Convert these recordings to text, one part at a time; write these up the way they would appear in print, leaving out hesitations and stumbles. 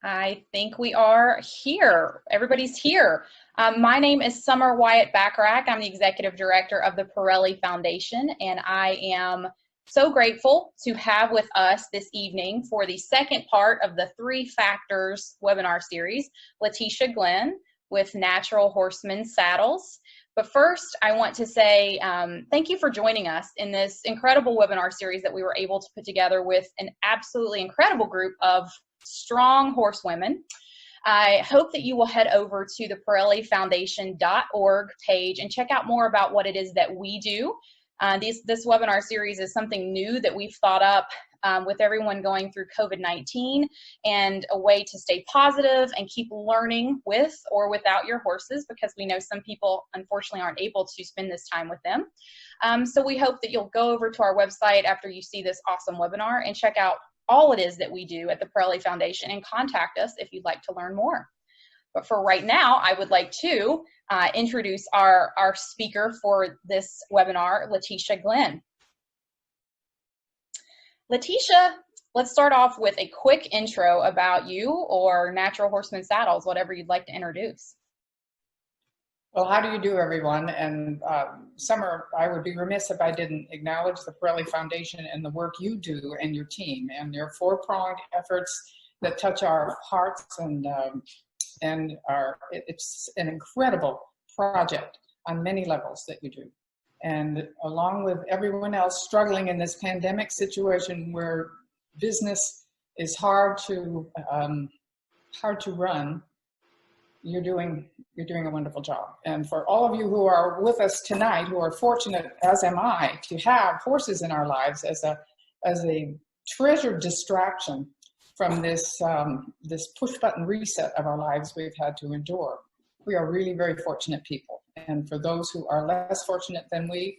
I think we are here. Everybody's here. My name is Summer Wyatt Bacharach. I'm the Executive Director of the Parelli Foundation, and I am so grateful to have with us this evening for the second part of the Three Factors webinar series, Letitia Glenn with Natural Horseman Saddles. But first, I want to say thank you for joining us in this incredible webinar series that we were able to put together with an absolutely incredible group of strong horsewomen. I hope that you will head over to the ParelliFoundation.org page and check out more about what it is that we do. This webinar series is something new that we've thought up with everyone going through COVID-19, and a way to stay positive and keep learning with or without your horses, because we know some people unfortunately aren't able to spend this time with them. So we hope that you'll go over to our website after you see this awesome webinar and check out all it is that we do at the Parelli Foundation and contact us if you'd like to learn more. But for right now, I would like to introduce our speaker for this webinar, Letitia Glenn. Letitia, let's start off with a quick intro about you or Natural Horseman Saddles, whatever you'd like to introduce. Well, how do you do, everyone? And Summer, I would be remiss if I didn't acknowledge the Parelli Foundation and the work you do and your team and your four-pronged efforts that touch our hearts, and it's an incredible project on many levels that you do. And along with everyone else struggling in this pandemic situation where business is hard to run, you're doing a wonderful job. And for all of you who are with us tonight, who are fortunate, as am I, to have horses in our lives as a treasured distraction from this push button reset of our lives we've had to endure. We are really very fortunate people. And for those who are less fortunate than we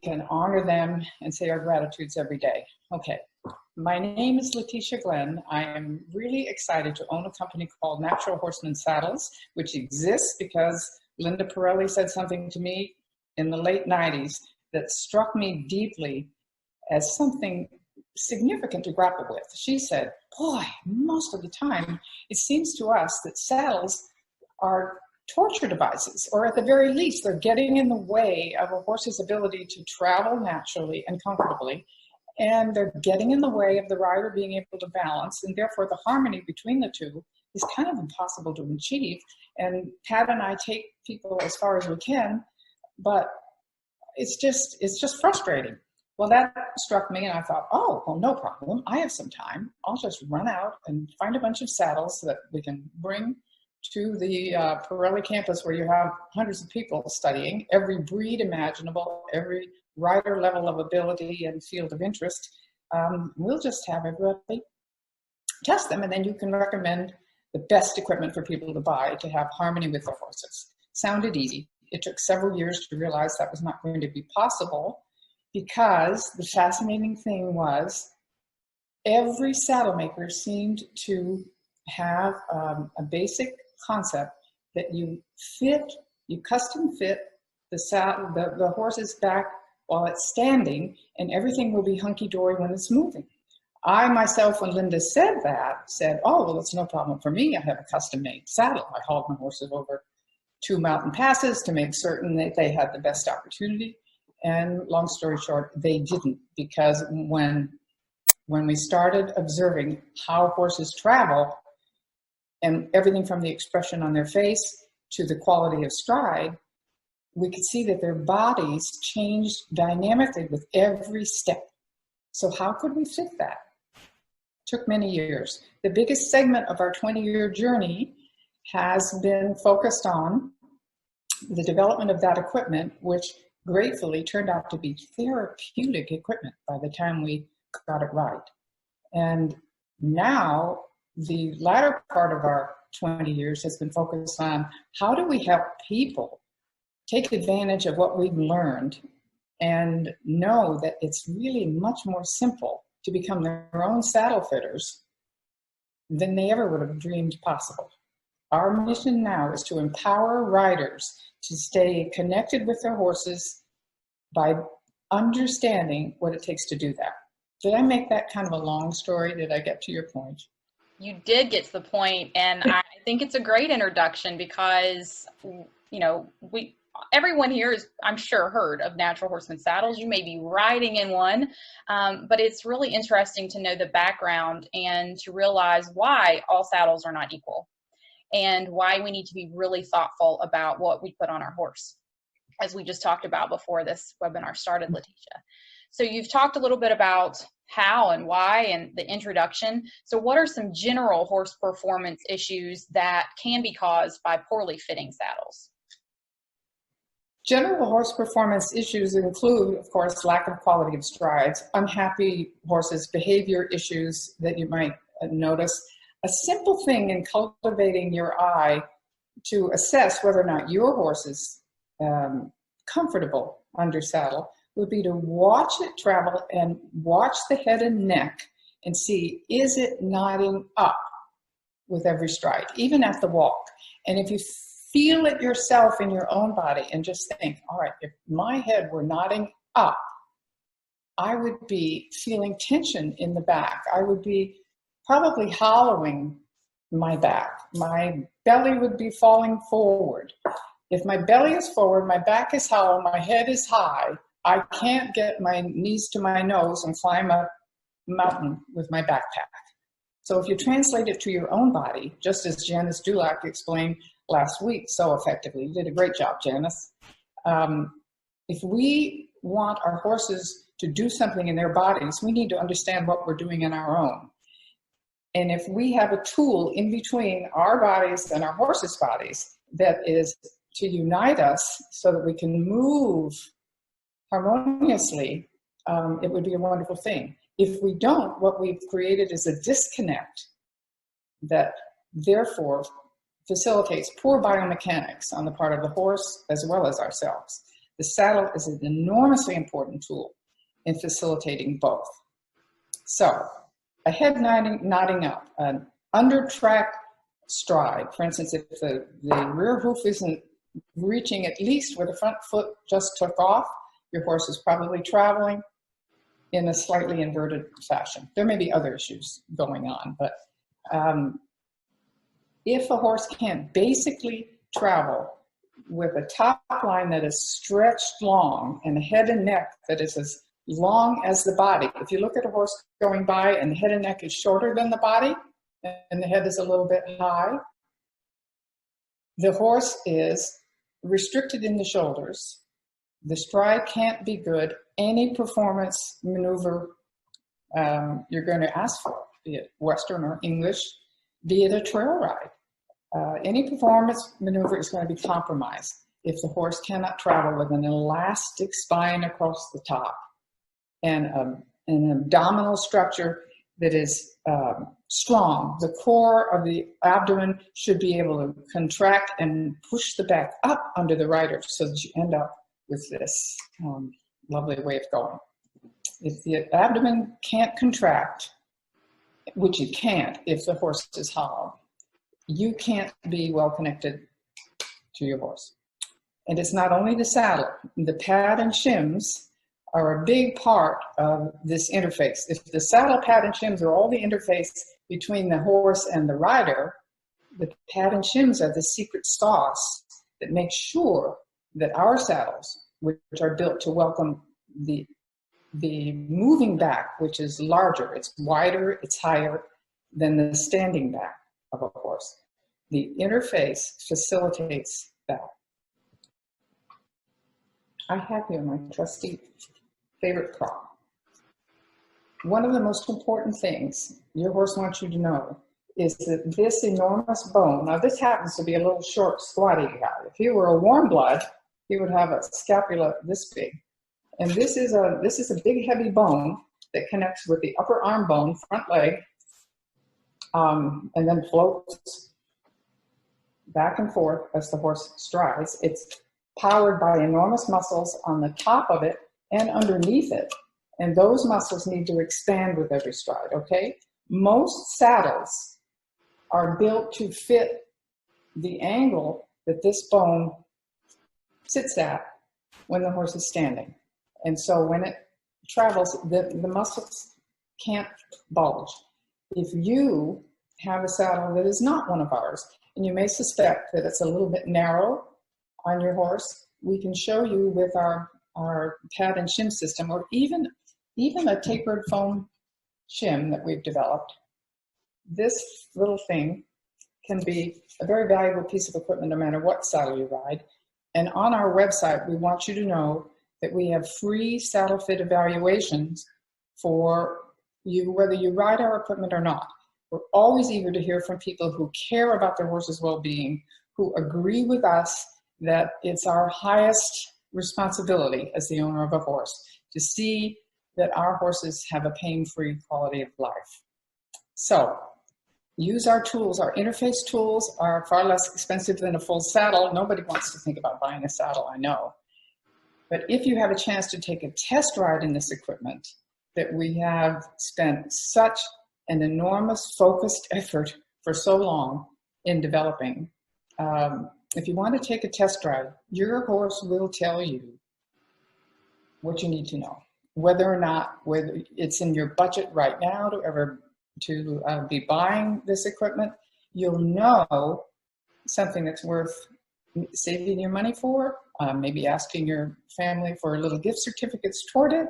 can honor them and say our gratitudes every day. Okay. My name is Letitia Glenn. I am really excited to own a company called Natural Horseman Saddles, which exists because Linda Parelli said something to me in the late 90s that struck me deeply as something significant to grapple with. She said, boy, most of the time, it seems to us that saddles are torture devices, or at the very least, they're getting in the way of a horse's ability to travel naturally and comfortably. And they're getting in the way of the rider being able to balance, and therefore the harmony between the two is kind of impossible to achieve. And Pat and I take people as far as we can, but it's just frustrating. Well, that struck me, and I thought, oh, well, no problem. I have some time. I'll just run out and find a bunch of saddles that we can bring to the Parelli campus, where you have hundreds of people studying every breed imaginable, every rider level of ability and field of interest. We'll just have everybody test them, and then you can recommend the best equipment for people to buy to have harmony with their horses. Sounded easy. It took several years to realize that was not going to be possible, because the fascinating thing was every saddle maker seemed to have a basic concept that you custom fit the horse's back while it's standing, and everything will be hunky-dory when it's moving. I myself, when Linda said that, said, oh, well, it's no problem for me. I have a custom-made saddle. I hauled my horses over 2 mountain passes to make certain that they had the best opportunity. And long story short, they didn't, because when we started observing how horses travel, and everything from the expression on their face to the quality of stride, we could see that their bodies changed dynamically with every step. So how could we fit that? Took many years. The biggest segment of our 20-year journey has been focused on the development of that equipment, which gratefully turned out to be therapeutic equipment by the time we got it right. And now the latter part of our 20 years has been focused on how do we help people take advantage of what we've learned and know that it's really much more simple to become their own saddle fitters than they ever would have dreamed possible. Our mission now is to empower riders to stay connected with their horses by understanding what it takes to do that. Did I make that kind of a long story? Did I get to your point? You did get to the point, and I think it's a great introduction because, you know, everyone here is, I'm sure, heard of Natural Horseman Saddles. You may be riding in one, but it's really interesting to know the background and to realize why all saddles are not equal and why we need to be really thoughtful about what we put on our horse, as we just talked about before this webinar started, Letitia. So you've talked a little bit about how and why and the introduction. So what are some general horse performance issues that can be caused by poorly fitting saddles? General horse performance issues include, of course, lack of quality of strides, unhappy horses, behavior issues that you might notice. A simple thing in cultivating your eye to assess whether or not your horse is comfortable under saddle would be to watch it travel and watch the head and neck and see, is it nodding up with every stride, even at the walk? And if you feel it yourself in your own body and just think, all right, if my head were nodding up, I would be feeling tension in the back. I would be probably hollowing my back. My belly would be falling forward. If my belly is forward, my back is hollow, my head is high, I can't get my knees to my nose and climb a mountain with my backpack. So if you translate it to your own body, just as Janice Dulac explained last week so effectively, you did a great job, Janice. If we want our horses to do something in their bodies, we need to understand what we're doing in our own. And if we have a tool in between our bodies and our horses' bodies that is to unite us so that we can move harmoniously, it would be a wonderful thing. If we don't, what we've created is a disconnect that therefore facilitates poor biomechanics on the part of the horse as well as ourselves. The saddle is an enormously important tool in facilitating both. So, a head nodding up, an under track stride, for instance, if the rear hoof isn't reaching at least where the front foot just took off, your horse is probably traveling in a slightly inverted fashion. There may be other issues going on, but if a horse can't basically travel with a top line that is stretched long and a head and neck that is as long as the body, if you look at a horse going by and the head and neck is shorter than the body and the head is a little bit high, the horse is restricted in the shoulders. The stride can't be good. Any performance maneuver you're going to ask for, be it Western or English, be it a trail ride, any performance maneuver is going to be compromised if the horse cannot travel with an elastic spine across the top and an abdominal structure that is strong. The core of the abdomen should be able to contract and push the back up under the rider so that you end up with this lovely way of going. If the abdomen can't contract, which it can't if the horse is hollow, you can't be well connected to your horse. And it's not only the saddle. The pad and shims are a big part of this interface. If the saddle, pad, and shims are all the interface between the horse and the rider, the pad and shims are the secret sauce that makes sure that our saddles, which are built to welcome the moving back, which is larger, it's wider, it's higher than the standing back of a horse. The interface facilitates that. I have here my trusty favorite prop. One of the most important things your horse wants you to know is that this enormous bone, now this happens to be a little short, squatty guy. If he were a warm blood, he would have a scapula this big. And this is a big, heavy bone that connects with the upper arm bone, front leg, and then floats back and forth as the horse strides. It's powered by enormous muscles on the top of it and underneath it. And those muscles need to expand with every stride, okay? Most saddles are built to fit the angle that this bone sits at when the horse is standing. And so when it travels, the muscles can't bulge. If you have a saddle that is not one of ours, and you may suspect that it's a little bit narrow on your horse, we can show you with our pad and shim system, or even a tapered foam shim that we've developed. This little thing can be a very valuable piece of equipment no matter what saddle you ride. And on our website, we want you to know that we have free saddle fit evaluations for you, whether you ride our equipment or not. We're always eager to hear from people who care about their horse's well-being, who agree with us that it's our highest responsibility as the owner of a horse to see that our horses have a pain-free quality of life. So use our tools. Our interface tools are far less expensive than a full saddle. Nobody wants to think about buying a saddle, I know. But if you have a chance to take a test ride in this equipment that we have spent such an enormous focused effort for so long in developing, if you want to take a test ride, your horse will tell you what you need to know. Whether it's in your budget right now to be buying this equipment, you'll know something that's worth saving your money for, maybe asking your family for little gift certificates toward it.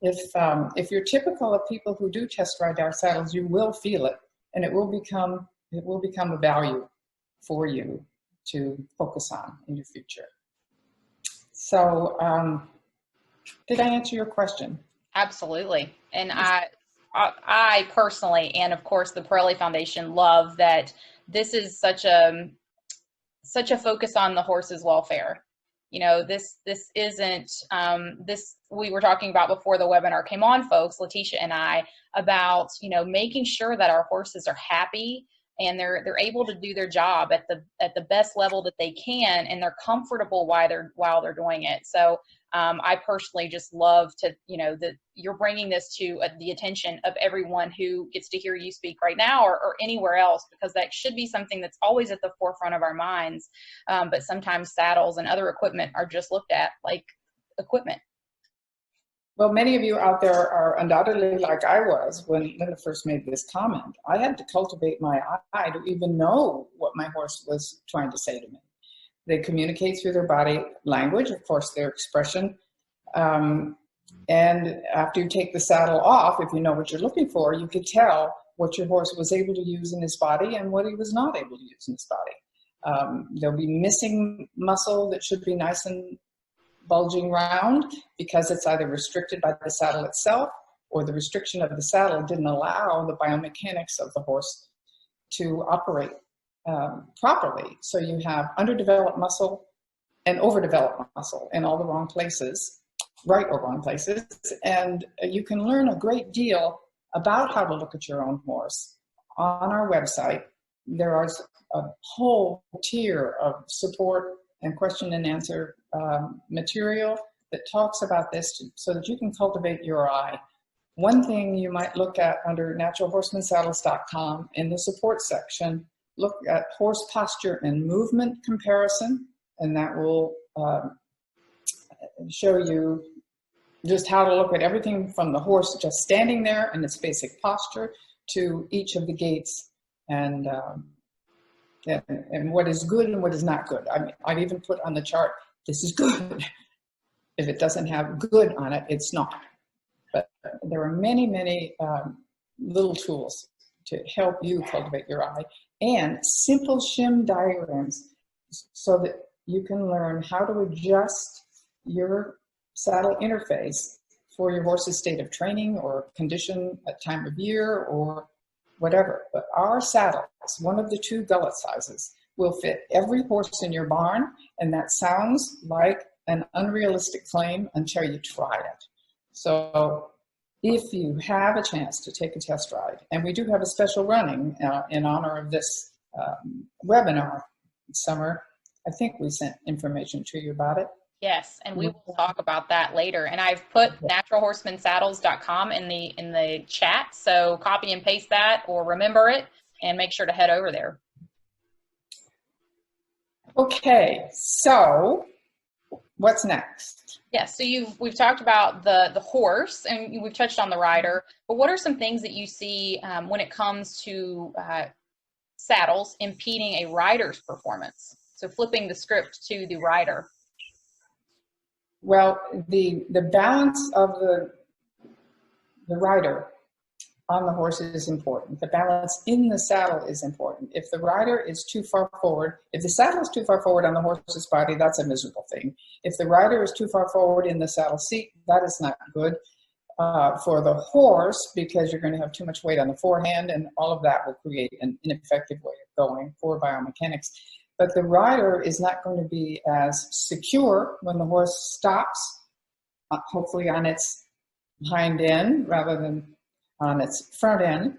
If you're typical of people who do test ride our saddles, you will feel it, and it will become a value for you to focus on in your future. So, did I answer your question? Absolutely. And I personally, and of course the Parelli Foundation, love that this is such a focus on the horse's welfare. You know, this isn't this we were talking about before the webinar came on, folks, Letitia and I, about, you know, making sure that our horses are happy and they're able to do their job at the best level that they can, and they're comfortable while they're doing it. So I personally just love to, you know, that you're bringing this to the attention of everyone who gets to hear you speak right now, or anywhere else, because that should be something that's always at the forefront of our minds. But sometimes saddles and other equipment are just looked at like equipment. Well, many of you out there are undoubtedly like I was when Linda first made this comment. I had to cultivate my eye to even know what my horse was trying to say to me. They communicate through their body language, of course, their expression. And after you take the saddle off, if you know what you're looking for, you could tell what your horse was able to use in his body and what he was not able to use in his body. There'll be missing muscle that should be nice and bulging round because it's either restricted by the saddle itself, or the restriction of the saddle didn't allow the biomechanics of the horse to operate properly. So you have underdeveloped muscle and overdeveloped muscle in all the wrong places, right or wrong places. And you can learn a great deal about how to look at your own horse on our website. There is a whole tier of support and question and answer material that talks about this so that you can cultivate your eye. One thing you might look at under naturalhorsemansaddles.com in the support section, look at horse posture and movement comparison, and that will show you just how to look at everything from the horse just standing there and its basic posture to each of the gaits and what is good and what is not good. I mean, I've even put on the chart, this is good. If it doesn't have good on it, it's not. But there are many, many little tools to help you cultivate your eye, and simple shim diagrams so that you can learn how to adjust your saddle interface for your horse's state of training or condition at time of year or whatever. But our saddles, one of the two gullet sizes, will fit every horse in your barn, and that sounds like an unrealistic claim until you try it. So if you have a chance to take a test ride, and we do have a special running in honor of this webinar summer, I think we sent information to you about it. Yes, and we will talk about that later. And I've put naturalhorsemansaddles.com in the chat, so copy and paste that or remember it and make sure to head over there. Okay, so what's next? Yes, so we've talked about the horse, and we've touched on the rider, but what are some things that you see when it comes to saddles impeding a rider's performance? So flipping the script to the rider. Well, the balance of the rider on the horse is important. The balance in the saddle is important. If the rider is too far forward, if the saddle is too far forward on the horse's body, that's a miserable thing. If the rider is too far forward in the saddle seat, that is not good for the horse, because you're going to have too much weight on the forehand, and all of that will create an ineffective way of going for biomechanics. But the rider is not going to be as secure when the horse stops, hopefully on its hind end rather than on its front end.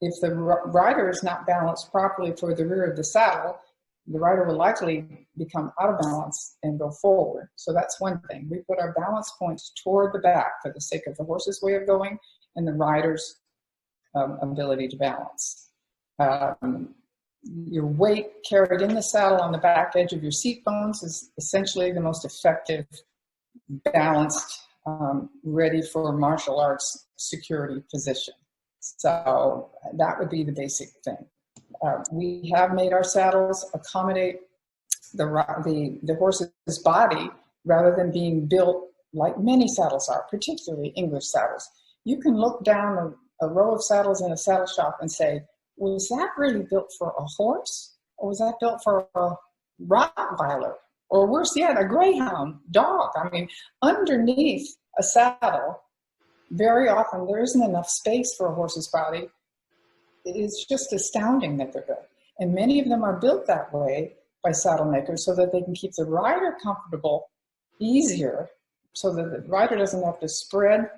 If the rider is not balanced properly toward the rear of the saddle, the rider will likely become out of balance and go forward. So that's one thing. We put our balance points toward the back for the sake of the horse's way of going and the rider's ability to balance. Your weight carried in the saddle on the back edge of your seat bones is essentially the most effective, balanced, ready for martial arts security position. So that would be the basic thing. We have made our saddles accommodate the horse's body rather than being built like many saddles are, particularly English saddles. You can look down a row of saddles in a saddle shop and say, was that really built for a horse? Or was that built for a Rottweiler? Or worse yet, a greyhound dog? I mean, underneath a saddle, very often there isn't enough space for a horse's body. It's just astounding that they're good. And many of them are built that way by saddle makers so that they can keep the rider comfortable easier, so that the rider doesn't have to spread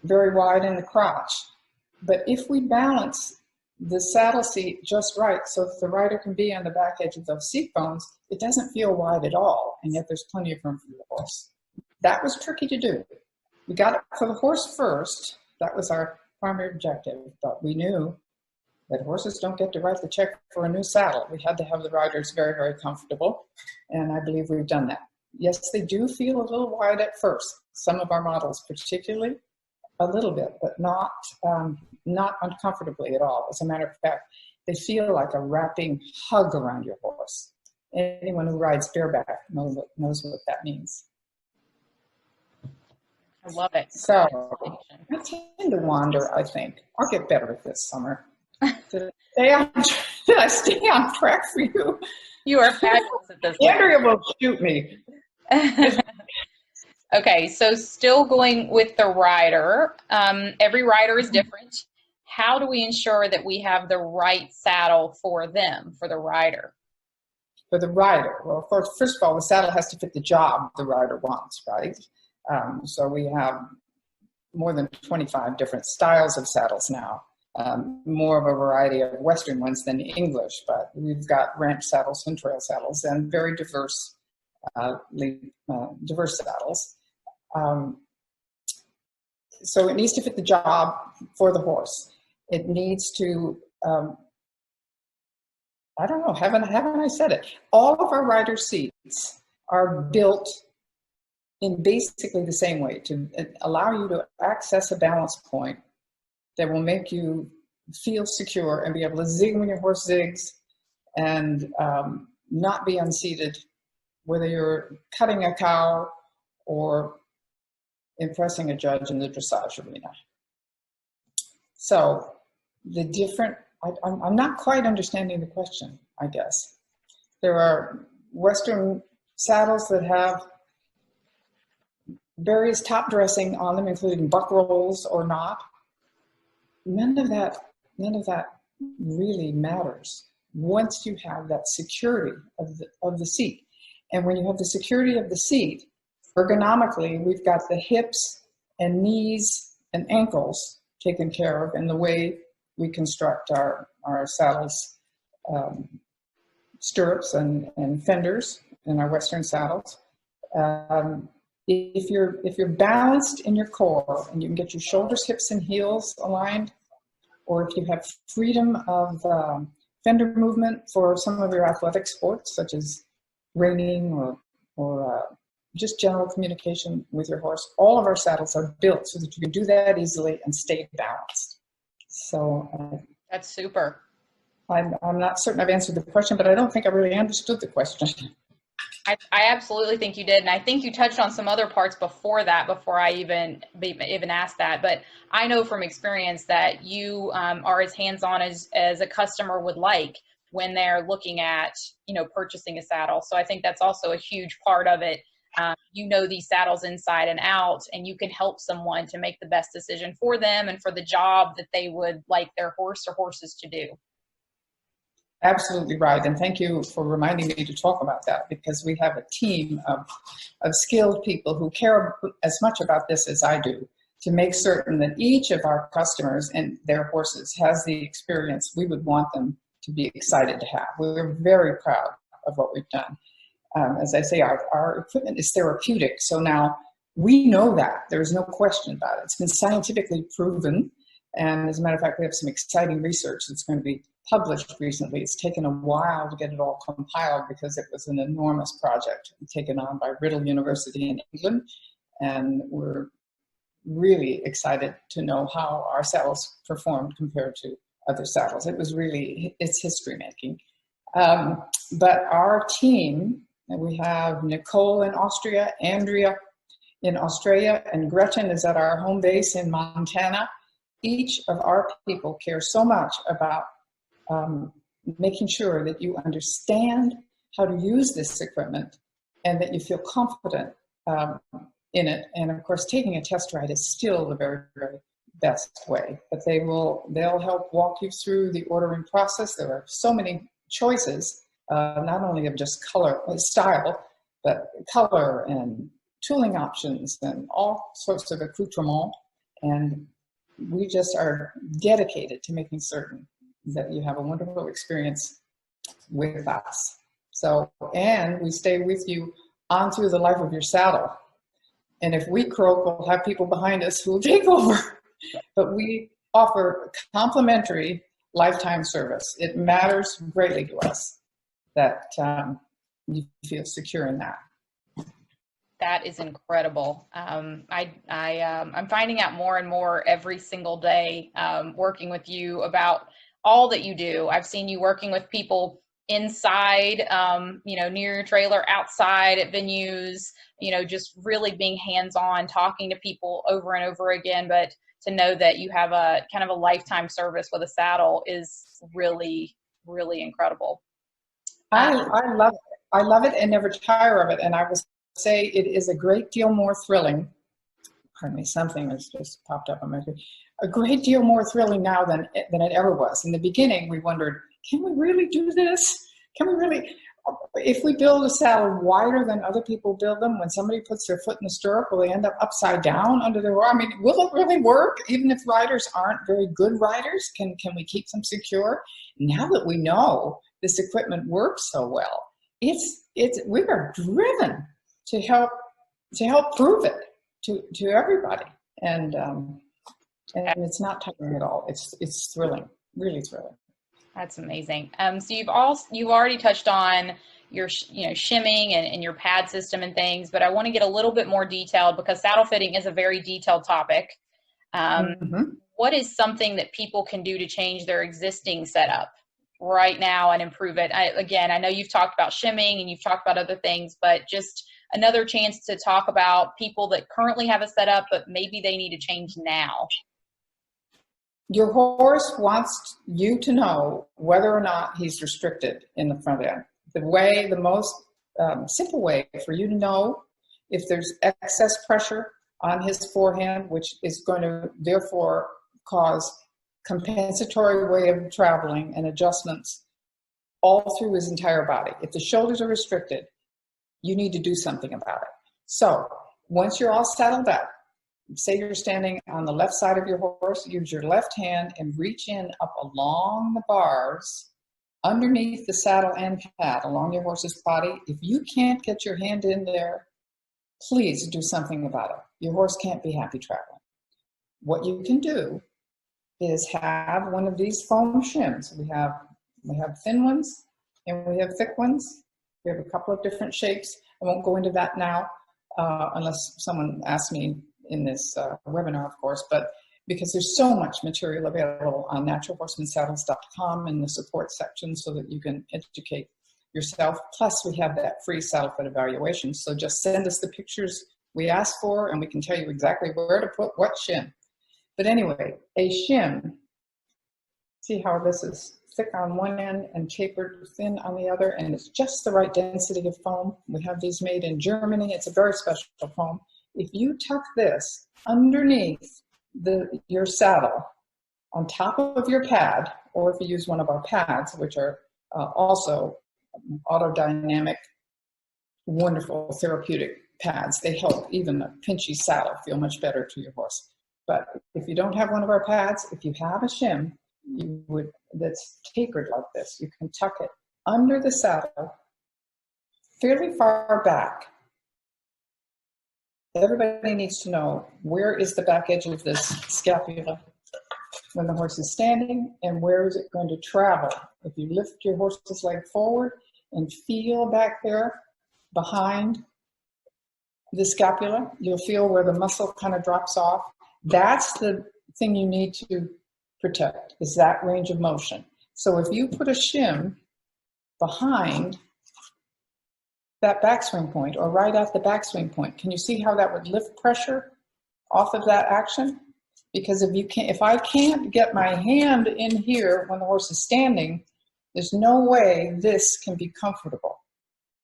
very wide in the crotch. But if we balance the saddle seat just right so that the rider can be on the back edge of those seat bones, it doesn't feel wide at all, and yet there's plenty of room for the horse. That was tricky to do. We got it for the horse first. That was our primary objective, but we knew that horses don't get to write the check for a new saddle. We had to have the riders very, very comfortable, and I believe we've done that. Yes, they do feel a little wide at first. Some of our models particularly, a little bit, but not uncomfortably at all. As a matter of fact, they feel like a wrapping hug around your horse. Anyone who rides bareback knows what that means. I love it. So I tend to wander, I think. I'll get better at this summer. Did I stay on track for you? You are fabulous at this. Andrea will shoot me. Okay, so still going with the rider. Every rider is different. How do we ensure that we have the right saddle for them, for the rider? For the rider, well, of course, first of all, the saddle has to fit the job the rider wants, right? So we have more than 25 different styles of saddles now. More of a variety of Western ones than English, but we've got ranch saddles and trail saddles and very diverse saddles. So it needs to fit the job for the horse. It needs to, I don't know, haven't I said it? All of our rider seats are built in basically the same way to allow you to access a balance point that will make you feel secure and be able to zig when your horse zigs and not be unseated, whether you're cutting a cow or impressing a judge in the dressage arena. So the different, I'm not quite understanding the question, I guess. There are Western saddles that have various top dressing on them, including buck rolls or not. None of that really matters once you have that security of the seat. And when you have the security of the seat, ergonomically, we've got the hips and knees and ankles taken care of in the way we construct our saddles, stirrups and fenders in our Western saddles. If you're balanced in your core and you can get your shoulders, hips, and heels aligned, or if you have freedom of fender movement for some of your athletic sports, such as reining or just general communication with your horse, all of our saddles are built so that you can do that easily and stay balanced. So that's super. I'm not certain I've answered the question, but I don't think I really understood the question. I absolutely think you did, and I think you touched on some other parts before that, before I even asked that. But I know from experience that you are as hands-on as a customer would like when they're looking at, you know, purchasing a saddle. So I think that's also a huge part of it. You know these saddles inside and out, and you can help someone to make the best decision for them and for the job that they would like their horse or horses to do. Absolutely right. And thank you for reminding me to talk about that, because we have a team of skilled people who care as much about this as I do, to make certain that each of our customers and their horses has the experience we would want them to be excited to have. We're very proud of what we've done. As I say, our equipment is therapeutic. So now we know that. There's no question about it. It's been scientifically proven. And as a matter of fact, we have some exciting research that's going to be published recently. It's taken a while to get it all compiled because it was an enormous project taken on by Riddle University in England. And we're really excited to know how our saddles performed compared to other saddles. It's history making. But our team, we have Nicole in Austria, Andrea in Australia, and Gretchen is at our home base in Montana. Each of our people care so much about making sure that you understand how to use this equipment and that you feel confident in it. And of course, taking a test ride is still the very, very best way. But they'll help walk you through the ordering process. There are so many choices, not only of just color, style, but color and tooling options and all sorts of accoutrements. And we just are dedicated to making certain that you have a wonderful experience with us. So, and we stay with you on through the life of your saddle. And if we croak, we'll have people behind us who will take over. But we offer complimentary lifetime service. It matters greatly to us that you feel secure in that. That is incredible. I'm finding out more and more every single day working with you about all that you do. I've seen you working with people inside, near your trailer, outside at venues, just really being hands-on, talking to people over and over again. But to know that you have a kind of a lifetime service with a saddle is really, really incredible. I love it. I love it and never tire of it. And I will say it is a great deal more thrilling. Pardon me, something has just popped up on my screen. A great deal more thrilling now than it ever was. In the beginning, we wondered, can we really do this? Can we really? If we build a saddle wider than other people build them, when somebody puts their foot in the stirrup, will they end up upside down under their arm? I mean, will it really work? Even if riders aren't very good riders, can we keep them secure? Now that we know this equipment works so well, we are driven to help prove it to everybody, and it's not tiring at all. It's thrilling, really thrilling. That's amazing. So you've already touched on your shimming and your pad system and things, but I want to get a little bit more detailed because saddle fitting is a very detailed topic. What is something that people can do to change their existing setup right now and improve it? I know you've talked about shimming and you've talked about other things, but just another chance to talk about people that currently have a setup, but maybe they need to change now. Your horse wants you to know whether or not he's restricted in the front end. The most simple way for you to know if there's excess pressure on his forehand, which is going to therefore cause compensatory way of traveling and adjustments all through his entire body. If the shoulders are restricted, you need to do something about it. So once you're all saddled up, say you're standing on the left side of your horse, use your left hand and reach in up along the bars underneath the saddle and pad along your horse's body. If you can't get your hand in there, please do something about it. Your horse can't be happy traveling. What you can do is have one of these foam shims. We have thin ones and we have thick ones. We have a couple of different shapes. I won't go into that now unless someone asks me in this webinar, of course, but because there's so much material available on naturalhorsemansaddles.com in the support section so that you can educate yourself. Plus, we have that free saddle fit evaluation. So just send us the pictures we asked for, and we can tell you exactly where to put what shim. But anyway, a shim, see how this is thick on one end and tapered thin on the other, and it's just the right density of foam. We have these made in Germany. It's a very special foam. If you tuck this underneath your saddle on top of your pad, or if you use one of our pads, which are also autodynamic, wonderful therapeutic pads. They help even a pinchy saddle feel much better to your horse. But if you don't have one of our pads, if you have a shim that's tapered like this, you can tuck it under the saddle fairly far back. Everybody needs to know where is the back edge of this scapula when the horse is standing, and where is it going to travel. If you lift your horse's leg forward and feel back there behind the scapula, you'll feel where the muscle kind of drops off. That's the thing you need to protect, is that range of motion. So if you put a shim behind that backswing point, or right at the backswing point, can you see how that would lift pressure off of that action? Because if I can't get my hand in here when the horse is standing, there's no way this can be comfortable.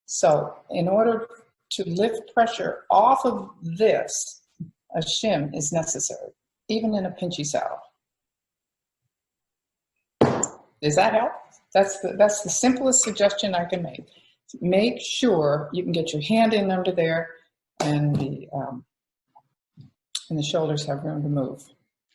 So in order to lift pressure off of this, a shim is necessary, even in a pinchy saddle. Does that help? That's the simplest suggestion I can make. Make sure you can get your hand in under there, and the shoulders have room to move.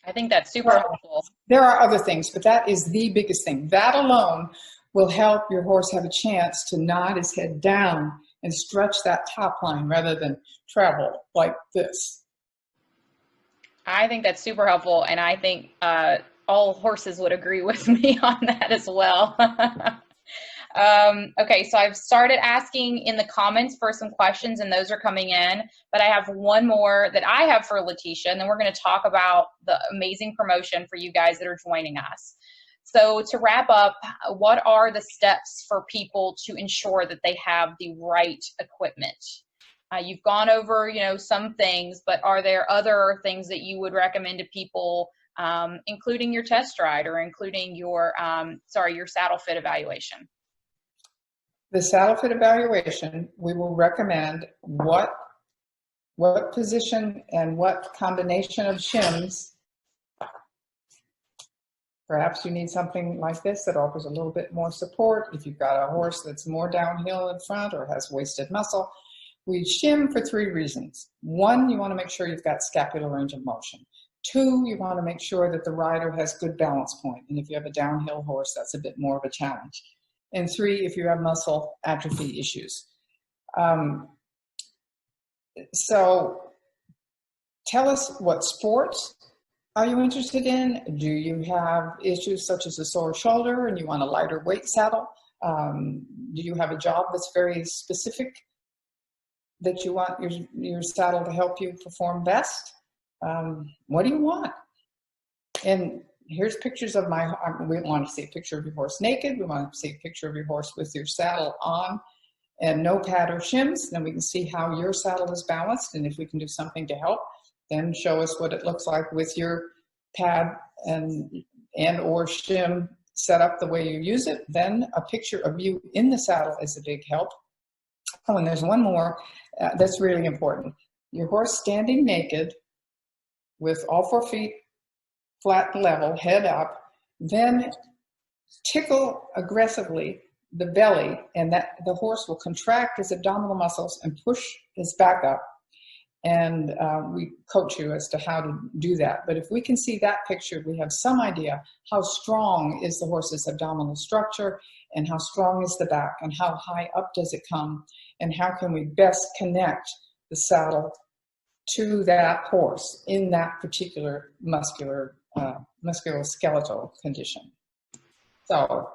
I think that's super helpful. There are other things, but that is the biggest thing. That alone will help your horse have a chance to nod his head down and stretch that top line rather than travel like this. I think that's super helpful, and I think all horses would agree with me on that as well. Okay, so I've started asking in the comments for some questions, and those are coming in, but I have one more that I have for Letitia, and then we're going to talk about the amazing promotion for you guys that are joining us. So to wrap up, what are the steps for people to ensure that they have the right equipment? You've gone over, some things, but are there other things that you would recommend to people, including your test ride or including your saddle fit evaluation? The saddle fit evaluation, we will recommend what position and what combination of shims. Perhaps you need something like this that offers a little bit more support. If you've got a horse that's more downhill in front or has wasted muscle, we shim for 3 reasons. 1, you want to make sure you've got scapular range of motion. 2, you want to make sure that the rider has good balance point. And if you have a downhill horse, that's a bit more of a challenge. And 3, if you have muscle atrophy issues. So tell us, what sports are you interested in? Do you have issues such as a sore shoulder and you want a lighter weight saddle? Do you have a job that's very specific that you want your saddle to help you perform best? What do you want? And here's pictures of we want to see a picture of your horse naked. We want to see a picture of your horse with your saddle on and no pad or shims. Then we can see how your saddle is balanced. And if we can do something to help, then show us what it looks like with your pad and or shim set up the way you use it. Then a picture of you in the saddle is a big help. Oh, and there's one more that's really important. Your horse standing naked with all 4 feet flat level, head up, then tickle aggressively the belly, and that the horse will contract his abdominal muscles and push his back up. And we coach you as to how to do that. But if we can see that picture, we have some idea how strong is the horse's abdominal structure, and how strong is the back, and how high up does it come, and how can we best connect the to that horse in that particular musculoskeletal condition. So,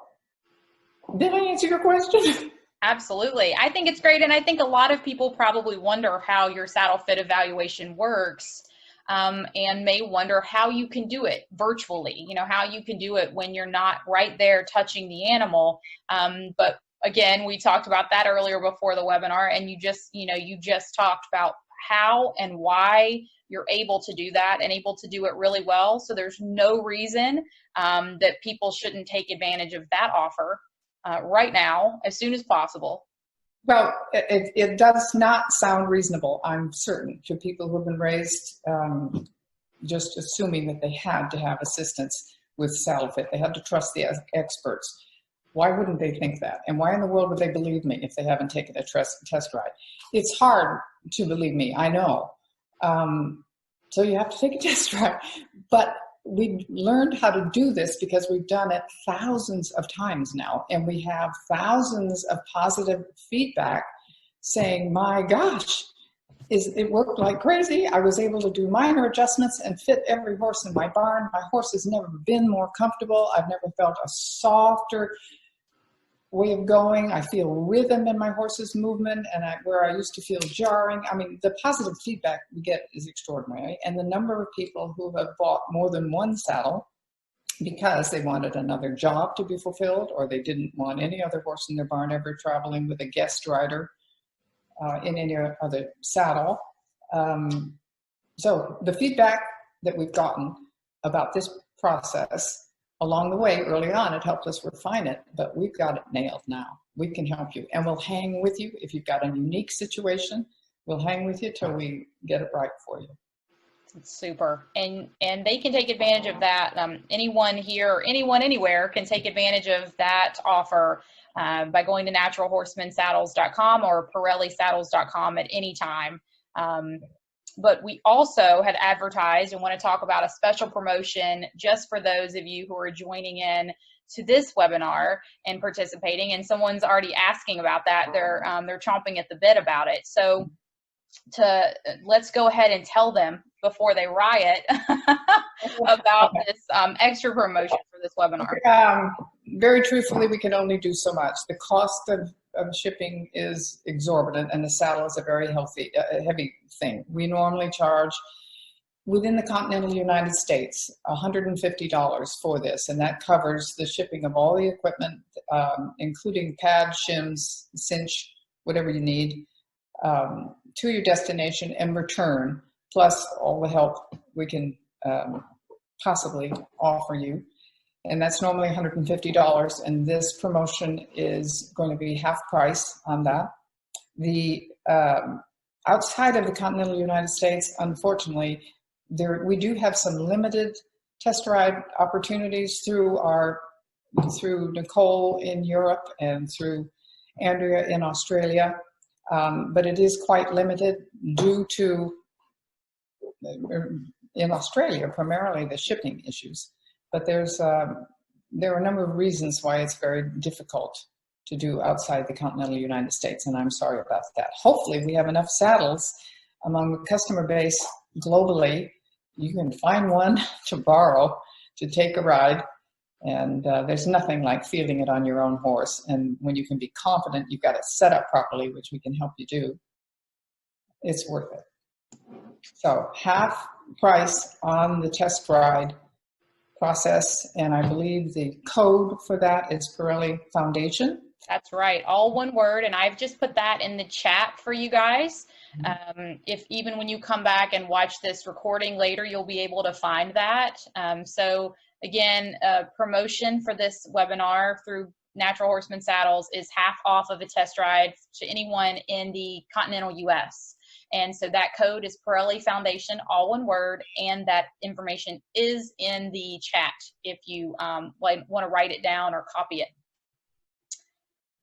did I answer your question? Absolutely. I think it's great. And I think a lot of people probably wonder how your saddle fit evaluation works. and may wonder how you can do it virtually, how you can do it when you're not right there touching the animal. But again, we talked about that earlier before the webinar, and you just talked about how and why you're able to do that and able to do it really well. So there's no reason that people shouldn't take advantage of that offer right now, as soon as possible. Well, it does not sound reasonable, I'm certain, to people who have been raised just assuming that they had to have assistance with saddle fit. They had to trust the experts. Why wouldn't they think that? And why in the world would they believe me if they haven't taken a test ride? It's hard to believe me, I know. So you have to take a test ride. But we learned how to do this because we've done it thousands of times now, and we have thousands of positive feedback saying, my gosh, it worked like crazy. I was able to do minor adjustments and fit every horse in my barn. My horse has never been more comfortable. I've never felt a softer way of going. I feel rhythm in my horse's movement, and where I used to feel jarring. I mean, the positive feedback we get is extraordinary. And the number of people who have bought more than one saddle because they wanted another job to be fulfilled, or they didn't want any other horse in their barn ever traveling with a guest rider in any other saddle. So the feedback that we've gotten about this process along the way, early on, it helped us refine it, but we've got it nailed now. We can help you, and we'll hang with you. If you've got a unique situation, we'll hang with you till we get it right for you. Super. And they can take advantage of that. Anyone here or anyone anywhere can take advantage of that offer by going to naturalhorsemansaddles.com or parellisaddles.com at any time. But we also had advertised and want to talk about a special promotion just for those of you who are joining in to this webinar and participating. And someone's already asking about that. They're chomping at the bit about it. So let's go ahead and tell them before they riot about this extra promotion for this webinar. Very truthfully, we can only do so much. The cost of shipping is exorbitant, and the saddle is a very heavy thing. We normally charge, within the continental United States, $150 for this, and that covers the shipping of all the equipment, including pads, shims, cinch, whatever you need, to your destination and return, plus all the help we can possibly offer you. And that's normally $150, and this promotion is going to be half price on that. The outside of the continental United States, unfortunately, we do have some limited test ride opportunities through Nicole in Europe and through Andrea in Australia, but it is quite limited due to, in Australia, primarily the shipping issues. But there are a number of reasons why it's very difficult to do outside the continental United States, and I'm sorry about that. Hopefully we have enough saddles among the customer base globally. You can find one to borrow, to take a ride, and there's nothing like feeling it on your own horse. And when you can be confident you've got it set up properly, which we can help you do, it's worth it. So half price on the test ride process, and I believe the code for that is Parelli Foundation. That's right, all one word, and I've just put that in the chat for you guys. If even when you come back and watch this recording later, you'll be able to find that. So again, promotion for this webinar through Natural Horseman Saddles is half off of a test ride to anyone in the continental US. And so that code is Parelli Foundation, all one word, and that information is in the chat if you want to write it down or copy it.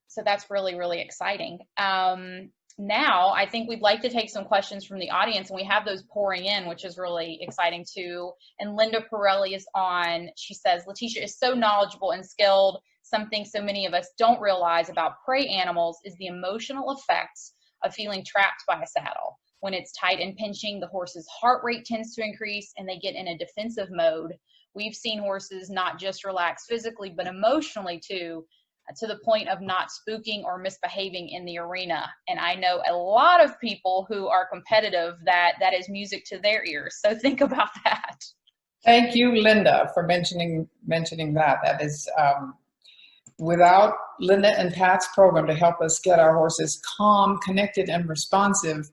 So that's really, really exciting. Now, I think we'd like to take some questions from the audience, and we have those pouring in, which is really exciting too. And Linda Pirelli is on. She says, Leticia is so knowledgeable and skilled. Something so many of us don't realize about prey animals is the emotional effects of feeling trapped by a saddle. When it's tight and pinching, the horse's heart rate tends to increase and they get in a defensive mode. We've seen horses not just relax physically, but emotionally too. to the point of not spooking or misbehaving in the arena. And I know a lot of people who are competitive that is music to their ears. So think about that. Thank you, Linda, for mentioning that. That is, without Linda and Pat's program to help us get our horses calm, connected, and responsive,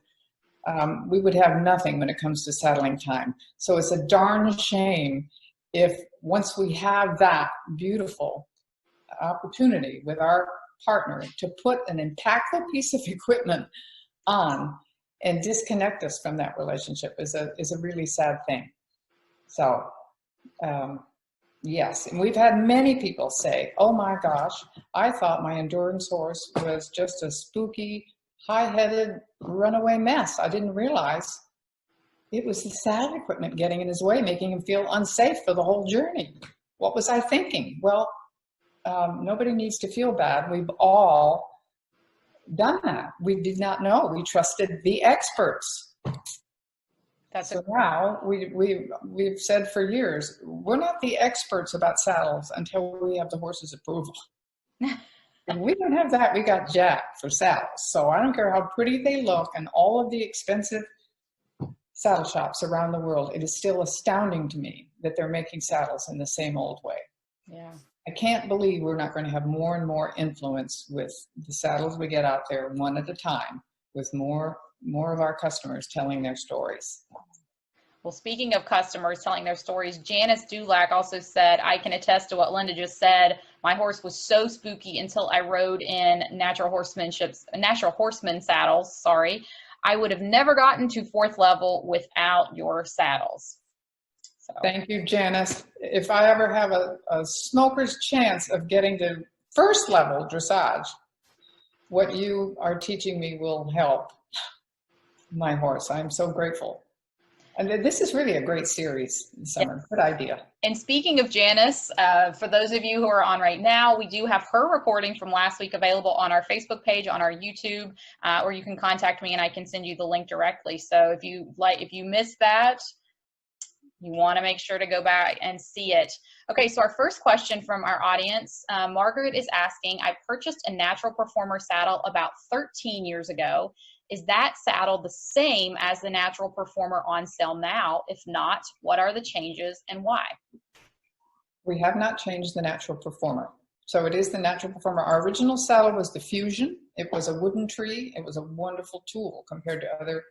we would have nothing when it comes to saddling time. So it's a darn shame if once we have that beautiful opportunity with our partner to put an impactful piece of equipment on and disconnect us from that relationship is a really sad thing. So yes, and we've had many people say, oh my gosh, I thought my endurance horse was just a spooky, high-headed runaway mess. I didn't realize it was the saddle equipment getting in his way, making him feel unsafe for the whole journey. What was I thinking? Well, nobody needs to feel bad. We've all done that. We did not know. We trusted the experts. So now we've said for years, we're not the experts about saddles until we have the horse's approval. If we don't have that, we got Jack for saddles. So I don't care how pretty they look and all of the expensive saddle shops around the world, it is still astounding to me that they're making saddles in the same old way. Yeah. I can't believe we're not going to have more and more influence with the saddles we get out there one at a time, with more of our customers telling their stories. Well, speaking of customers telling their stories, Janice Dulac also said, I can attest to what Linda just said. My horse was so spooky until I rode in natural horseman saddles. I would have never gotten to 4th level without your saddles. So. Thank you, Janice. If I ever have a smoker's chance of getting to 1st level dressage, what you are teaching me will help my horse. I'm so grateful. And this is really a great series, Summer. Good idea. And speaking of Janice, for those of you who are on right now, we do have her recording from last week available on our Facebook page, on our YouTube, or you can contact me and I can send you the link directly. So if you missed that, you want to make sure to go back and see it. Okay, so our first question from our audience, Margaret is asking, I purchased a Natural Performer saddle about 13 years ago. Is that saddle the same as the Natural Performer on sale now? If not, what are the changes and why? We have not changed the Natural Performer. So it is the Natural Performer. Our original saddle was the Fusion. It was a wooden tree. It was a wonderful tool compared to other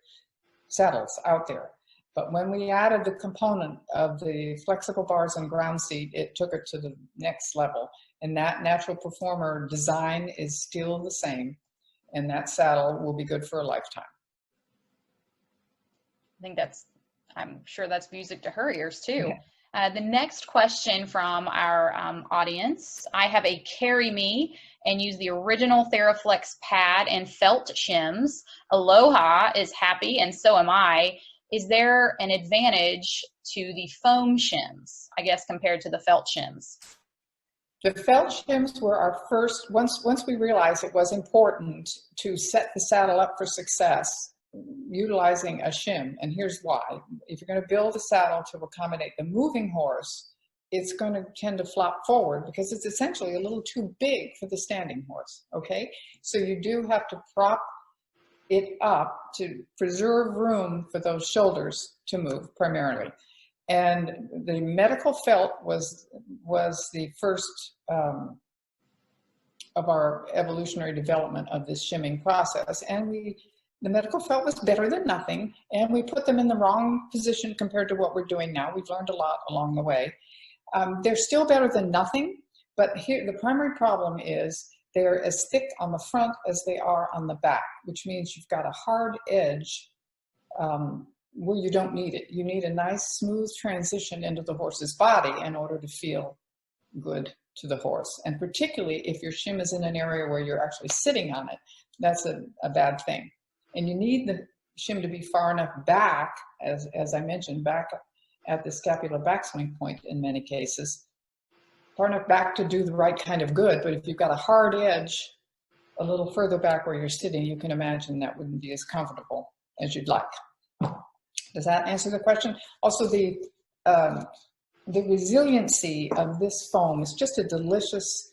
saddles out there. But when we added the component of the flexible bars and ground seat, it took it to the next level. And that Natural Performer design is still the same. And that saddle will be good for a lifetime. I'm sure that's music to her ears too. Yeah. The next question from our audience, I have a Carry Me and use the original TheraFlex pad and felt shims. Aloha is happy and so am I. Is there an advantage to the foam shims, I guess, compared to the felt shims? The felt shims were our first, once we realized it was important to set the saddle up for success, utilizing a shim. And here's why. If you're going to build a saddle to accommodate the moving horse, it's going to tend to flop forward because it's essentially a little too big for the standing horse, okay? So you do have to prop it up to preserve room for those shoulders to move primarily. And the medical felt was the first of our evolutionary development of this shimming process. And the medical felt was better than nothing, and we put them in the wrong position compared to what we're doing now. We've learned a lot along the way. They're still better than nothing, but here the primary problem is they're as thick on the front as they are on the back, which means you've got a hard edge where you don't need it. You need a nice smooth transition into the horse's body in order to feel good to the horse. And particularly if your shim is in an area where you're actually sitting on it, that's a bad thing. And you need the shim to be far enough back, as I mentioned, back at the scapular backswing point in many cases, far enough back to do the right kind of good. But if you've got a hard edge a little further back where you're sitting, you can imagine that wouldn't be as comfortable as you'd like. Does that answer the question? Also, the resiliency of this foam is just a delicious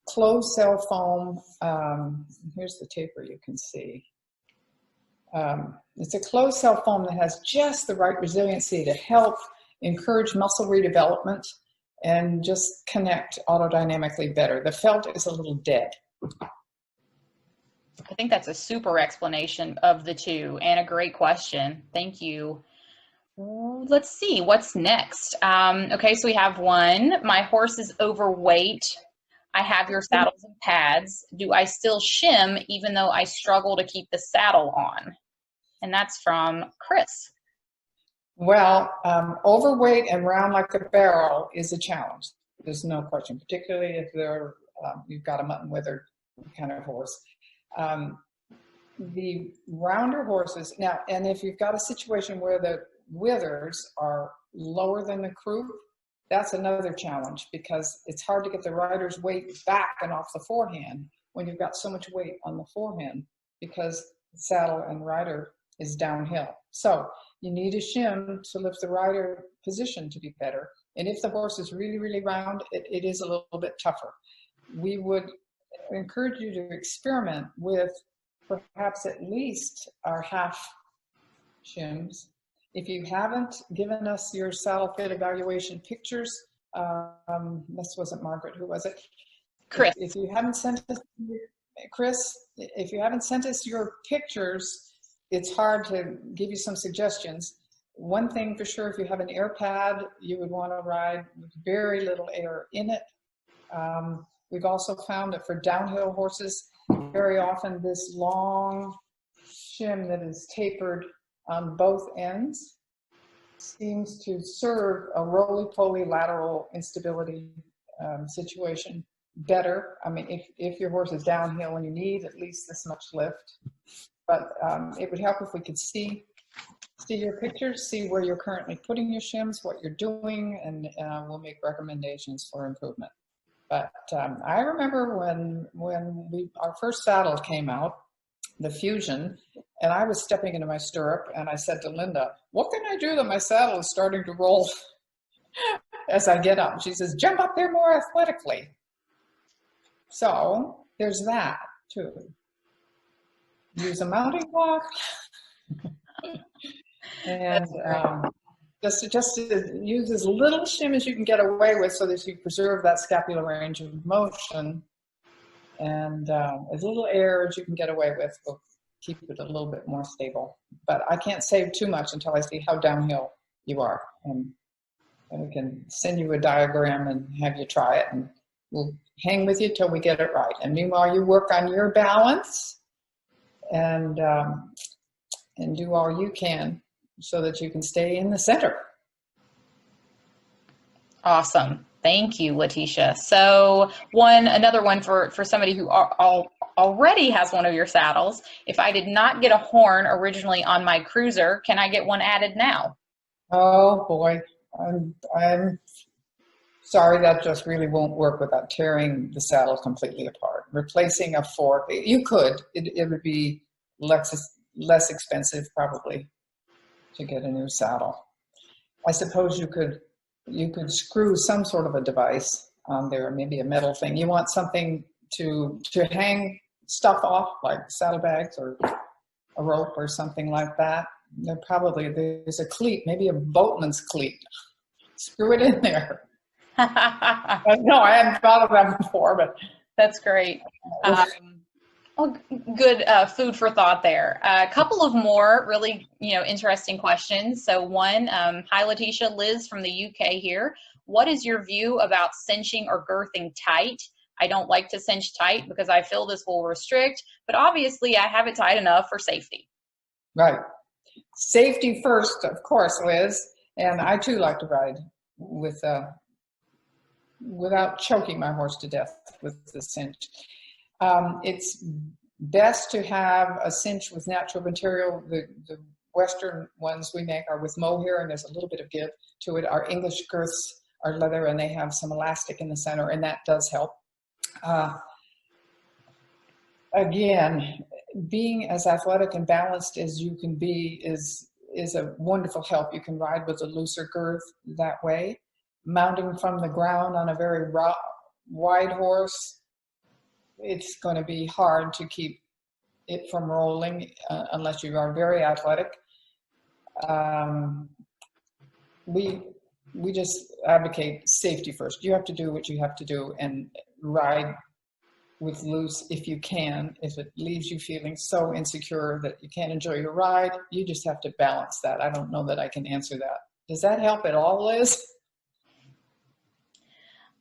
closed cell foam. Here's the taper you can see. It's a closed cell foam that has just the right resiliency to help encourage muscle redevelopment and just connect autodynamically better. The felt is a little dead. I think that's a super explanation of the two and a great question. Thank you. Let's see, what's next? Okay, so we have one. My horse is overweight. I have your saddles and pads. Do I still shim even though I struggle to keep the saddle on? And that's from Chris. Well, overweight and round like a barrel is a challenge. There's no question, particularly if they're, you've got a mutton withered kind of horse. The rounder horses, now, and if you've got a situation where the withers are lower than the croup, that's another challenge because it's hard to get the rider's weight back and off the forehand when you've got so much weight on the forehand because the saddle and rider is downhill. So you need a shim to lift the rider position to be better. And if the horse is really, really round, it is a little bit tougher. We would encourage you to experiment with perhaps at least our half shims. If you haven't given us your saddle fit evaluation pictures, this wasn't Margaret, who was it? Chris. If you haven't sent us, Chris, if you haven't sent us your pictures, it's hard to give you some suggestions. One thing for sure, if you have an air pad, you would want to ride with very little air in it. We've also found that for downhill horses, very often this long shim that is tapered on both ends seems to serve a roly-poly lateral instability situation better. I mean, if your horse is downhill and you need at least this much lift, but it would help if we could see your pictures, see where you're currently putting your shims, what you're doing, and we'll make recommendations for improvement. But I remember when our first saddle came out, the Fusion, and I was stepping into my stirrup, and I said to Linda, "What can I do that my saddle is starting to roll as I get up?" She says, "Jump up there more athletically." So there's that too. Use a mounting block, and just to use as little shim as you can get away with so that you preserve that scapular range of motion, and as little air as you can get away with will keep it a little bit more stable. But I can't say too much until I see how downhill you are, and we can send you a diagram and have you try it, and we'll hang with you till we get it right. And meanwhile, you work on your balance and do all you can so that you can stay in the center. Awesome. Thank you, Letitia. So another one for somebody who already has one of your saddles. If I did not get a horn originally on my cruiser, can I get one added now? Oh boy, I'm sorry, that just really won't work without tearing the saddle completely apart. Replacing a fork, you could. It would be less expensive probably to get a new saddle. I suppose you could screw some sort of a device on there, maybe a metal thing. You want something to hang stuff off, like saddlebags or a rope or something like that. There's a cleat, maybe a boatman's cleat. Screw it in there. No, I hadn't thought of that before, but that's great. Well, good food for thought there. A couple of more really, interesting questions. So one, hi Letitia, Liz from the UK here. What is your view about cinching or girthing tight? I don't like to cinch tight because I feel this will restrict, but obviously I have it tight enough for safety. Right. Safety first, of course, Liz. And I too like to ride with without choking my horse to death with the cinch. It's best to have a cinch with natural material. The Western ones we make are with mohair, and there's a little bit of give to it. Our English girths are leather, and they have some elastic in the center, and that does help. Again, being as athletic and balanced as you can be is a wonderful help. You can ride with a looser girth that way. Mounting from the ground on a very wide horse it's going to be hard to keep it from rolling unless you are very athletic. We just advocate safety first. You have to do what you have to do and ride with loose if you can. If it leaves you feeling so insecure that you can't enjoy your ride, you just have to balance that. I don't know that I can answer that. Does that help at all, Liz?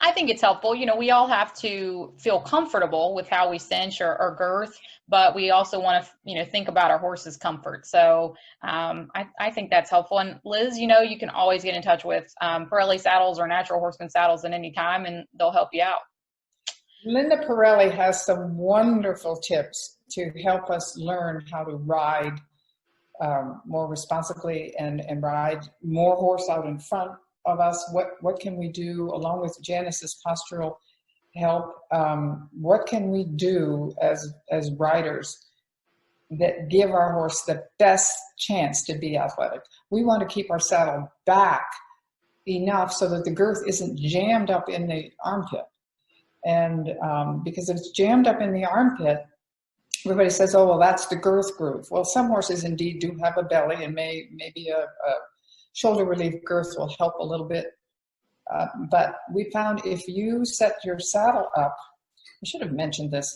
I think it's helpful. You know, we all have to feel comfortable with how we cinch or girth, but we also want to, you know, think about our horse's comfort. So I think that's helpful. And Liz, you know, you can always get in touch with Parelli Saddles or Natural Horseman Saddles at any time, and they'll help you out. Linda Parelli has some wonderful tips to help us learn how to ride more responsibly and ride more horse out in front of us. What can we do along with Janice's postural help? What can we do as riders that give our horse the best chance to be athletic? We want to keep our saddle back enough so that the girth isn't jammed up in the armpit. And because if it's jammed up in the armpit, everybody says, oh, well, that's the girth groove. Well, some horses indeed do have a belly, and maybe a shoulder relief girth will help a little bit. But we found if you set your saddle up, I should have mentioned this.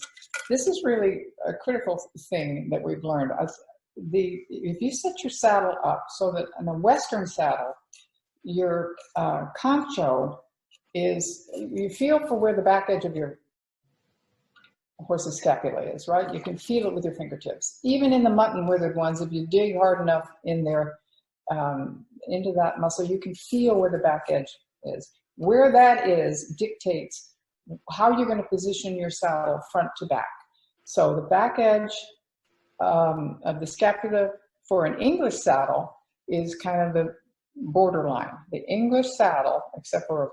This is really a critical thing that we've learned. If you set your saddle up so that in a Western saddle, your concho is, you feel for where the back edge of your horse's scapula is, right? You can feel it with your fingertips. Even in the mutton withered ones, if you dig hard enough in there, into that muscle, you can feel where the back edge is. Where that is dictates how you're going to position your saddle front to back. So the back edge of the scapula for an English saddle is kind of the borderline. The English saddle, except for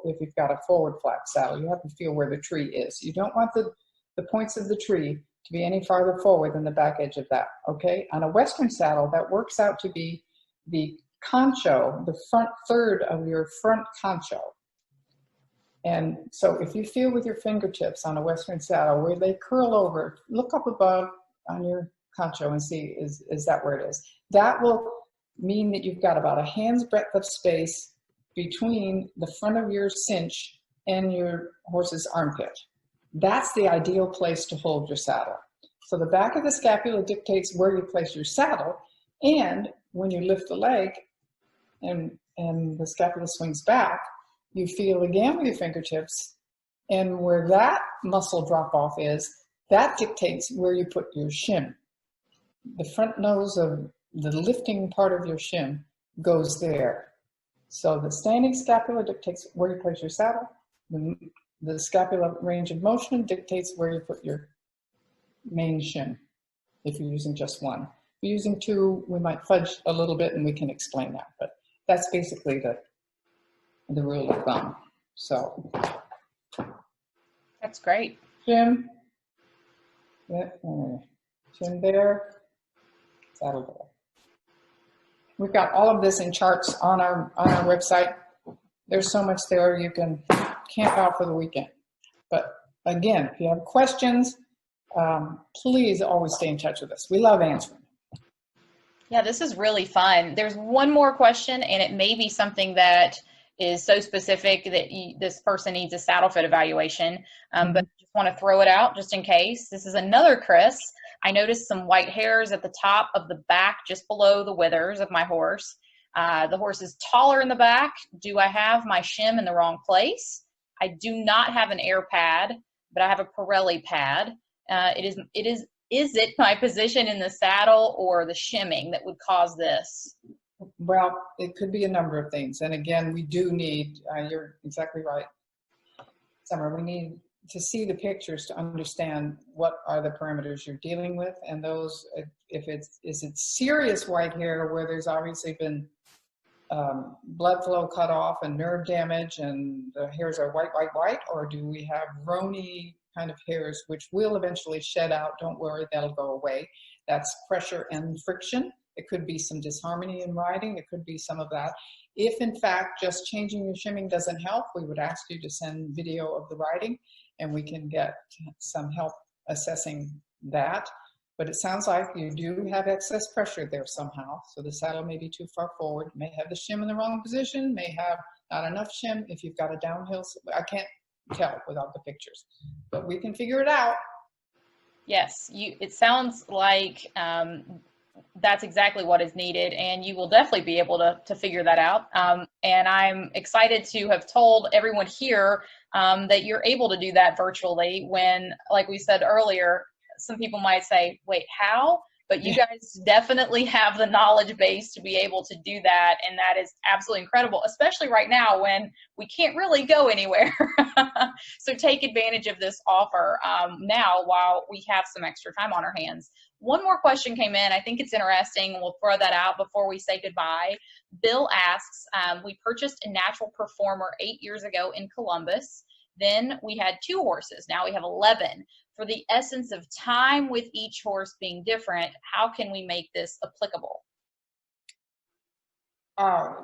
if you've got a forward flat saddle, you have to feel where the tree is. You don't want the points of the tree to be any farther forward than the back edge of that, okay? On a Western saddle, that works out to be the concho, the front third of your front concho. And so if you feel with your fingertips on a Western saddle where they curl over, look up above on your concho and see, is that where it is? That will mean that you've got about a hand's breadth of space between the front of your cinch and your horse's armpit. That's the ideal place to hold your saddle. So the back of the scapula dictates where you place your saddle, and when you lift the leg and the scapula swings back, you feel again with your fingertips, and where that muscle drop off is, that dictates where you put your shin. The front nose of the lifting part of your shin goes there. So the standing scapula dictates where you place your saddle. The scapula range of motion dictates where you put your main shin, if you're using just one. If you're using two, we might fudge a little bit and we can explain that, but that's basically the rule of thumb. So that's great. Shin, yeah, shin there, saddle there. We've got all of this in charts on our website. There's so much there you can camp out for the weekend. But again, if you have questions, please always stay in touch with us. We love answering. Yeah, this is really fun. There's one more question, and it may be something that is so specific that this person needs a saddle fit evaluation, but I just want to throw it out just in case. This is another Chris. I noticed some white hairs at the top of the back, just below the withers of my horse. The horse is taller in the back. Do I have my shim in the wrong place? I do not have an air pad, but I have a Parelli pad. Is it my position in the saddle or the shimming that would cause this? Well, it could be a number of things. And again, we do need, you're exactly right, Summer, we need to see the pictures to understand what are the parameters you're dealing with. And those, is it serious white hair where there's obviously been blood flow cut off and nerve damage and the hairs are white, or do we have rony kind of hairs which will eventually shed out? Don't worry, that'll go away. That's pressure and friction. It could be some disharmony in riding. It could be some of that. If in fact just changing your shimming doesn't help, we would ask you to send video of the riding. and we can get some help assessing that. But it sounds like you do have excess pressure there somehow. So the saddle may be too far forward, may have the shim in the wrong position, may have not enough shim. If you've got a downhill, I can't tell without the pictures, but we can figure it out. Yes, it sounds like that's exactly what is needed, and you will definitely be able to figure that out. And I'm excited to have told everyone here that you're able to do that virtually when, like we said earlier, some people might say, wait, how? But you guys definitely have the knowledge base to be able to do that, and that is absolutely incredible, especially right now when we can't really go anywhere. So take advantage of this offer now while we have some extra time on our hands. One more question came in. I think it's interesting, and we'll throw that out before we say goodbye. Bill asks, we purchased a natural performer 8 years ago in Columbus. Then we had 2 horses. Now we have 11. For the essence of time with each horse being different, how can we make this applicable?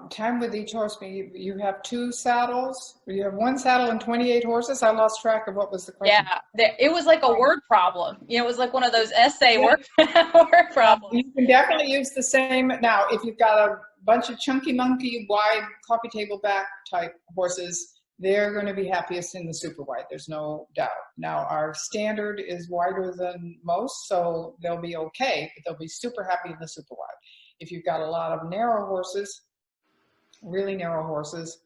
Time with each horse, you have 2 saddles, you have 1 saddle and 28 horses. I lost track of what was the question. Yeah, it was like a word problem. You know, it was like one of those essay word problems. You can definitely use the same. Now, if you've got a bunch of chunky monkey, wide coffee table back type horses, they're going to be happiest in the super wide. There's no doubt. Now, our standard is wider than most, so they'll be okay, but they'll be super happy in the super wide. If you've got a lot of narrow horses, really narrow horses,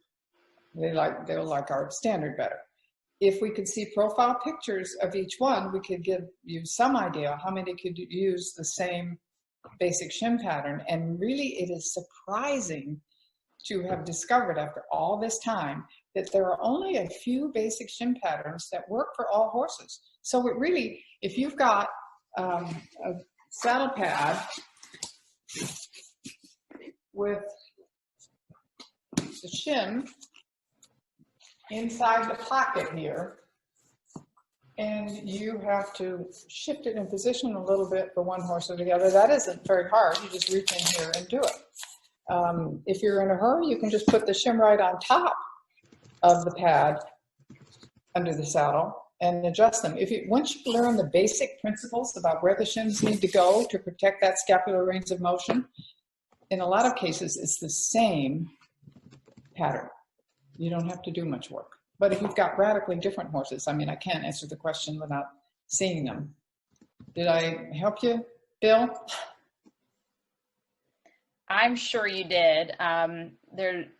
they'll like our standard better. If we could see profile pictures of each one, we could give you some idea how many could use the same basic shim pattern. And really, it is surprising to have discovered after all this time that there are only a few basic shim patterns that work for all horses. So it really, if you've got a saddle pad with the shim inside the pocket here, and you have to shift it in position a little bit for one horse or the other, that isn't very hard. You just reach in here and do it. If you're in a hurry, you can just put the shim right on top of the pad under the saddle and adjust them. Once you learn the basic principles about where the shims need to go to protect that scapular range of motion, in a lot of cases, it's the same pattern. You don't have to do much work. But if you've got radically different horses, I mean, I can't answer the question without seeing them. Did I help you, Bill? I'm sure you did.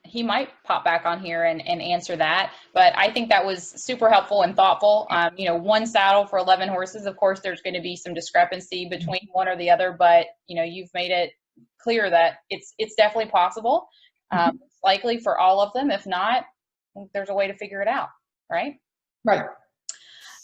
He might pop back on here and answer that, but I think that was super helpful and thoughtful. You know, 1 saddle for 11 horses. Of course, there's going to be some discrepancy between one or the other, but you know, you've made it clear that it's definitely possible. It's likely for all of them. If not, there's a way to figure it out, right? Right.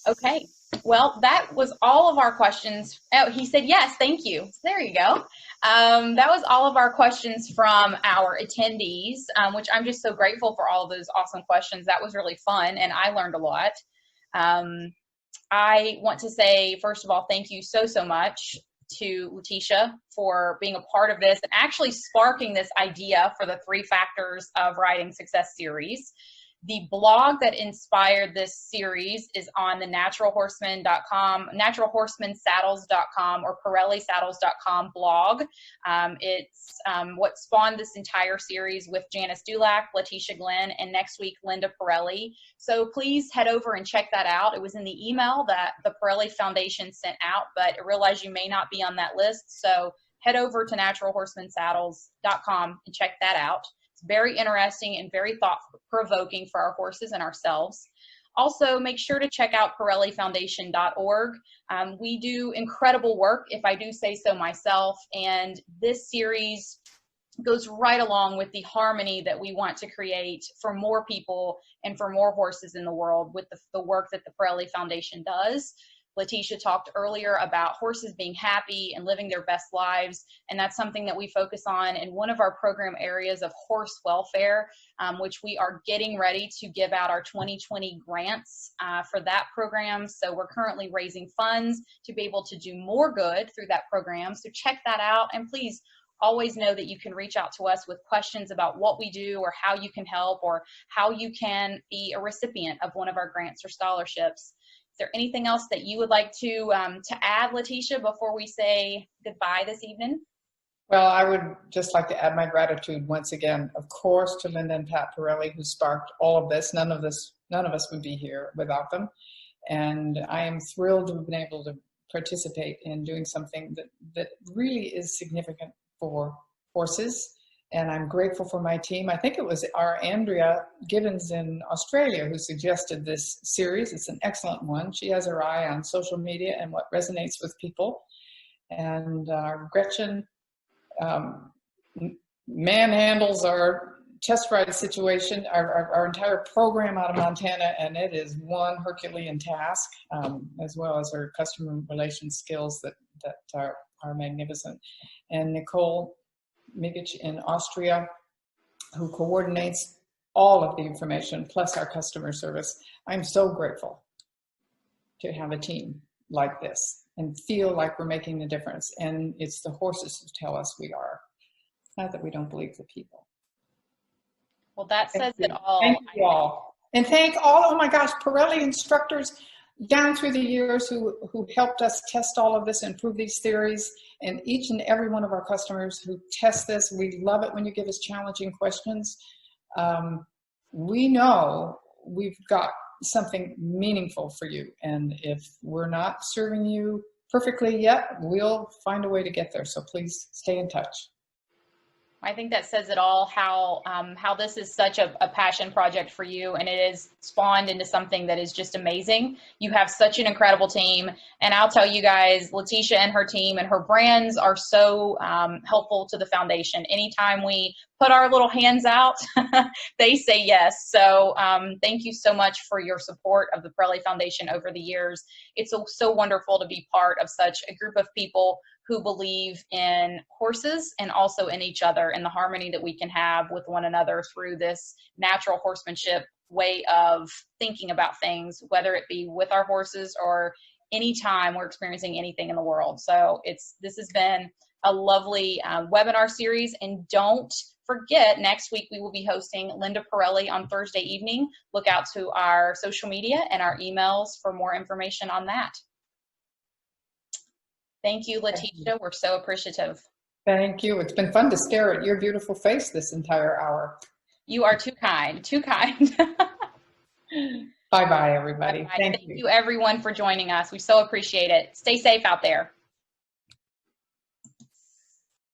Okay. Well, that was all of our questions. Oh, he said yes, thank you. There you go. That was all of our questions from our attendees, which I'm just so grateful for all of those awesome questions. That was really fun, and I learned a lot. I want to say, first of all, thank you so much to Letitia for being a part of this and actually sparking this idea for the 3 Factors of Riding Success series. The blog that inspired this series is on the naturalhorseman.com, naturalhorsemansaddles.com or parellisaddles.com blog. It's what spawned this entire series with Janice Dulac, Letitia Glenn, and next week, Linda Parelli. So please head over and check that out. It was in the email that the Parelli Foundation sent out, but I realize you may not be on that list. So head over to naturalhorsemansaddles.com and check that out. Very interesting and very thought-provoking for our horses and ourselves. Also, make sure to check out ParelliFoundation.org. We do incredible work, if I do say so myself, and this series goes right along with the harmony that we want to create for more people and for more horses in the world with the work that the Parelli Foundation does. Letitia talked earlier about horses being happy and living their best lives, and that's something that we focus on in one of our program areas of horse welfare, which we are getting ready to give out our 2020 grants for that program. So we're currently raising funds to be able to do more good through that program. So check that out, and please always know that you can reach out to us with questions about what we do or how you can help or how you can be a recipient of one of our grants or scholarships. Is there anything else that you would like to add, Letitia, before we say goodbye this evening? Well, I would just like to add my gratitude once again, of course, to Linda and Pat Parelli, who sparked all of this. None of us would be here without them. And I am thrilled to have been able to participate in doing something that really is significant for horses. And I'm grateful for my team. I think it was our Andrea Gibbons in Australia who suggested this series. It's an excellent one. She has her eye on social media and what resonates with people. And Gretchen manhandles our test ride situation, our entire program out of Montana, and it is one Herculean task, as well as her customer relations skills that are magnificent. And Nicole Migic in Austria, who coordinates all of the information, plus our customer service. I'm so grateful to have a team like this and feel like we're making a difference. And it's the horses who tell us we are. It's not that we don't believe the people. Well, that says it all. Thank you all. And thank all, oh my gosh, Parelli instructors down through the years who helped us test all of this and prove these theories, and each and every one of our customers who test this. We love it when you give us challenging questions. We know we've got something meaningful for you, and if we're not serving you perfectly yet, we'll find a way to get there. So please stay in touch. I think that says it all, how this is such a passion project for you, and it is spawned into something that is just amazing. You have such an incredible team, and I'll tell you guys, Letitia and her team and her brands are so helpful to the foundation. Anytime we put our little hands out, they say yes. So thank you so much for your support of the Parelli Foundation over the years. It's so wonderful to be part of such a group of people who believe in horses and also in each other and the harmony that we can have with one another through this natural horsemanship way of thinking about things, whether it be with our horses or anytime we're experiencing anything in the world. So this has been a lovely webinar series, and don't forget, next week we will be hosting Linda Parelli on Thursday evening. Look out to our social media and our emails for more information on that. Thank you, Letitia. We're so appreciative. Thank you. It's been fun to stare at your beautiful face this entire hour. You are too kind, too kind. Bye-bye, everybody. Bye-bye. Thank you, everyone, for joining us. We so appreciate it. Stay safe out there.